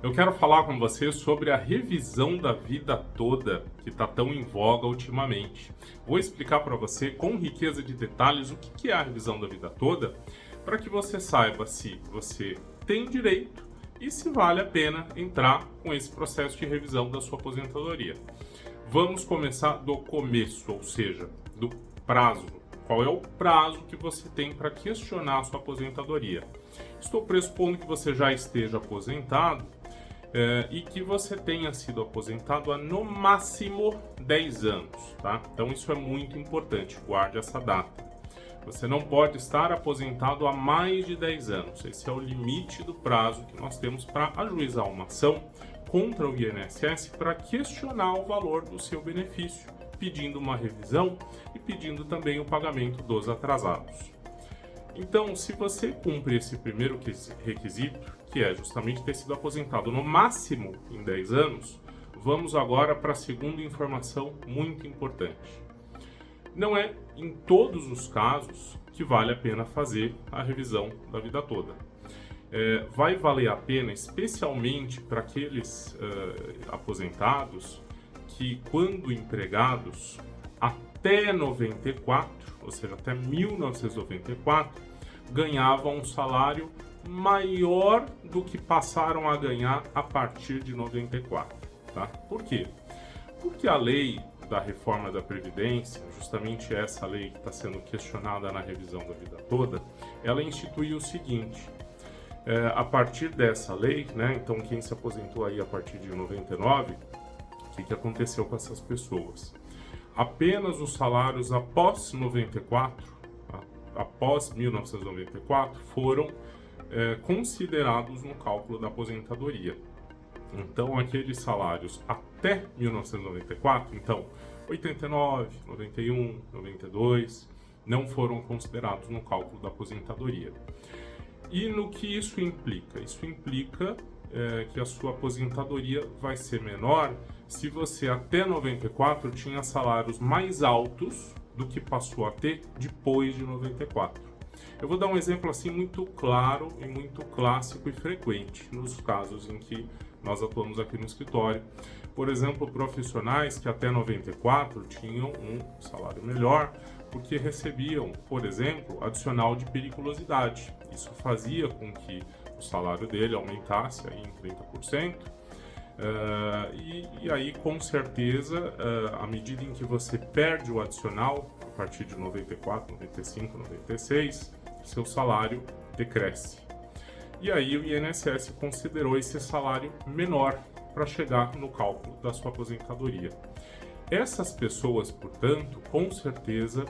Eu quero falar com você sobre a revisão da vida toda que está tão em voga ultimamente. Vou explicar para você com riqueza de detalhes o que é a revisão da vida toda, para que você saiba se você tem direito e se vale a pena entrar com esse processo de revisão da sua aposentadoria. Vamos começar do começo, ou seja, do prazo. Qual é o prazo que você tem para questionar a sua aposentadoria? Estou pressupondo que você já esteja aposentado e que você tenha sido aposentado há no máximo 10 anos, tá? Então isso é muito importante, guarde essa data. Você não pode estar aposentado há mais de 10 anos. Esse é o limite do prazo que nós temos para ajuizar uma ação contra o INSS para questionar o valor do seu benefício, pedindo uma revisão e pedindo também o pagamento dos atrasados. Então, se você cumpre esse primeiro requisito, que é justamente ter sido aposentado no máximo em 10 anos, vamos agora para a segunda informação muito importante. Não é em todos os casos que vale a pena fazer a revisão da vida toda. Vai valer a pena especialmente para aqueles aposentados que, quando empregados, até 94, ou seja, até 1994, ganhavam um salário maior do que passaram a ganhar a partir de 94. Tá? Por quê? Porque a lei da reforma da Previdência, justamente essa lei que está sendo questionada na revisão da vida toda, ela instituiu o seguinte: a partir dessa lei, né, então quem se aposentou aí a partir de 99, o que aconteceu com essas pessoas? Apenas os salários após 94, após 1994, foram considerados no cálculo da aposentadoria. Então, aqueles salários até 1994, então 89, 91, 92, não foram considerados no cálculo da aposentadoria. E no que isso implica? Isso implica que a sua aposentadoria vai ser menor se você até 94 tinha salários mais altos do que passou a ter depois de 94. Eu vou dar um exemplo assim muito claro e muito clássico e frequente nos casos em que nós atuamos aqui no escritório. Por exemplo, profissionais que até 94 tinham um salário melhor porque recebiam, por exemplo, adicional de periculosidade. Isso fazia com que o salário dele aumentasse aí em 30%. E aí, com certeza, à medida em que você perde o adicional, a partir de 94, 95, 96, seu salário decresce. E aí o INSS considerou esse salário menor para chegar no cálculo da sua aposentadoria. Essas pessoas, portanto, com certeza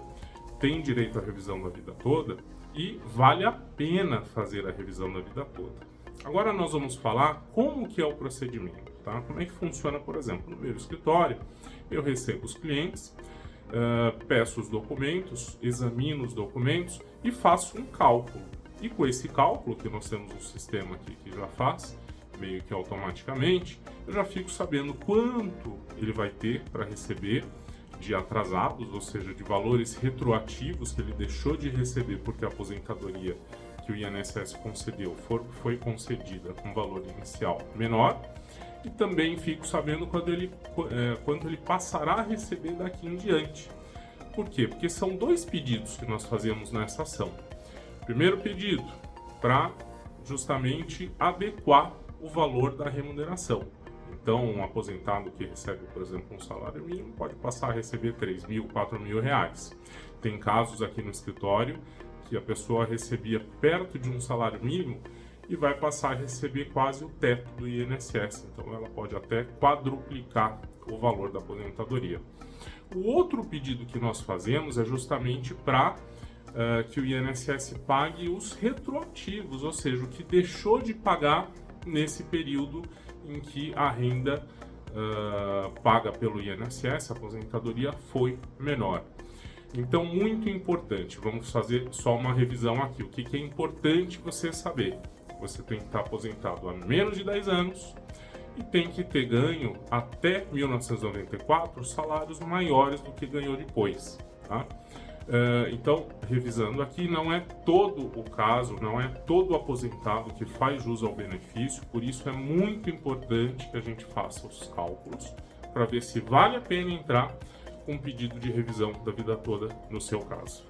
têm direito à revisão da vida toda e vale a pena fazer a revisão da vida toda. Agora nós vamos falar como que é o procedimento, tá? Como é que funciona, por exemplo, no meu escritório. Eu recebo os clientes, peço os documentos, examino os documentos e faço um cálculo. E com esse cálculo, que nós temos um sistema aqui que já faz, meio que automaticamente, eu já fico sabendo quanto ele vai ter para receber de atrasados, ou seja, de valores retroativos que ele deixou de receber porque a aposentadoria que o INSS concedeu foi concedida com valor inicial menor, e também fico sabendo quanto ele passará a receber daqui em diante. Por quê? Porque são dois pedidos que nós fazemos nessa ação. Primeiro pedido, para justamente adequar o valor da remuneração. Então, um aposentado que recebe, por exemplo, um salário mínimo pode passar a receber R$3.000, R$4.000. Tem casos aqui no escritório que a pessoa recebia perto de um salário mínimo e vai passar a receber quase o teto do INSS. Então, ela pode até quadruplicar o valor da aposentadoria. O outro pedido que nós fazemos é justamente para que o INSS pague os retroativos, ou seja, o que deixou de pagar nesse período em que a renda paga pelo INSS, a aposentadoria, foi menor. Então, muito importante, vamos fazer só uma revisão aqui. O que é importante você saber? Você tem que estar aposentado há menos de 10 anos e tem que ter ganho até 1994 salários maiores do que ganhou depois, tá? Então, revisando aqui, não é todo o caso, não é todo aposentado que faz jus ao benefício, por isso é muito importante que a gente faça os cálculos para ver se vale a pena entrar com um pedido de revisão da vida toda no seu caso.